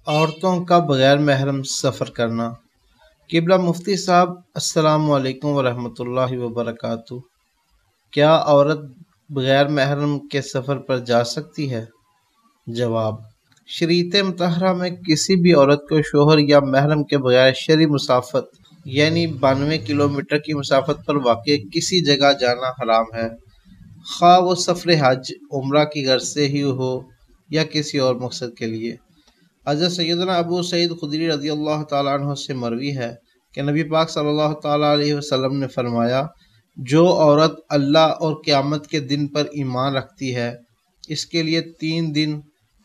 عورتوں کا بغیر محرم سفر کرنا۔ قبلہ مفتی صاحب السلام علیکم ورحمۃ اللہ وبرکاتہ۔ کیا عورت بغیر محرم کے سفر پر جا سکتی ہے؟ جواب: شریعت مطہرہ میں کسی بھی عورت کو شوہر یا محرم کے بغیر شرعی مسافت یعنی 92 کلومیٹر کی مسافت پر واقع کسی جگہ جانا حرام ہے، خواہ وہ سفر حج عمرہ کی غرض سے ہی ہو یا کسی اور مقصد کے لیے۔ حضرت سیدنا ابو سعید خدری رضی اللہ تعالیٰ عنہ سے مروی ہے کہ نبی پاک صلی اللہ تعالیٰ علیہ وسلم نے فرمایا، جو عورت اللہ اور قیامت کے دن پر ایمان رکھتی ہے، اس کے لیے 3 دن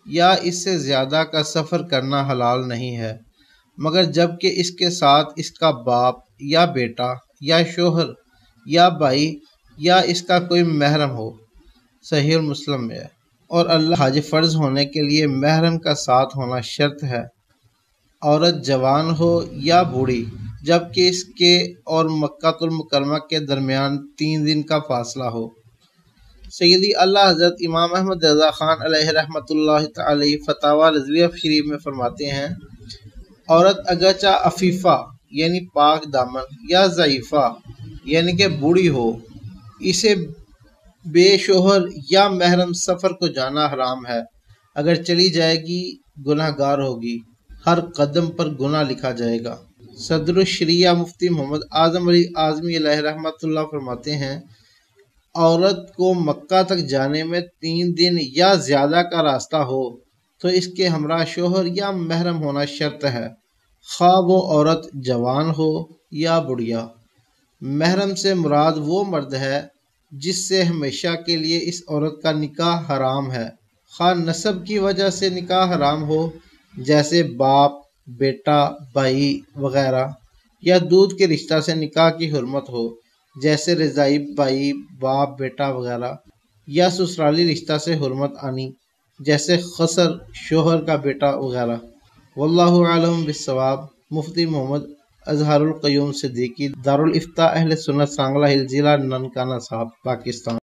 یا اس سے زیادہ کا سفر کرنا حلال نہیں ہے، مگر جب کہ اس کے ساتھ اس کا باپ یا بیٹا یا شوہر یا بھائی یا اس کا کوئی محرم ہو۔ صحیح مسلم میں ہے۔ اور اللہ حج فرض ہونے کے لیے محرم کا ساتھ ہونا شرط ہے۔ عورت جوان ہو یا بوڑھی، جبکہ اس کے اور مکہ المکرمہ کے درمیان 3 دن کا فاصلہ ہو۔ سیدی اللہ حضرت امام احمد رضا خان علیہ رحمۃ اللہ تعالی فتاوی رضویہ شریف میں فرماتے ہیں، عورت اگرچہ عفیفہ یعنی پاک دامن یا ضعیفہ یعنی کہ بوڑھی ہو، اسے بے شوہر یا محرم سفر کو جانا حرام ہے۔ اگر چلی جائے گی گناہ گار ہوگی، ہر قدم پر گناہ لکھا جائے گا۔ صدر الشریعہ مفتی محمد اعظم علی اعظمی علیہ رحمۃ اللہ فرماتے ہیں، عورت کو مکہ تک جانے میں 3 دن یا زیادہ کا راستہ ہو تو اس کے ہمراہ شوہر یا محرم ہونا شرط ہے، خواہ وہ عورت جوان ہو یا بڑھیا۔ محرم سے مراد وہ مرد ہے جس سے ہمیشہ کے لیے اس عورت کا نکاح حرام ہے، خواہ نسب کی وجہ سے نکاح حرام ہو جیسے باپ، بیٹا، بھائی وغیرہ، یا دودھ کے رشتہ سے نکاح کی حرمت ہو جیسے رضاعی بھائی، باپ، بیٹا وغیرہ، یا سسرالی رشتہ سے حرمت آنی جیسے خسر، شوہر کا بیٹا وغیرہ۔ واللہ اعلم بالصواب۔ مفتی محمد اظہر القیوم صدیقی، دارالافتاء اہل سنت سانگلہ ہل، ضلع ننکانہ صاحب، پاکستان۔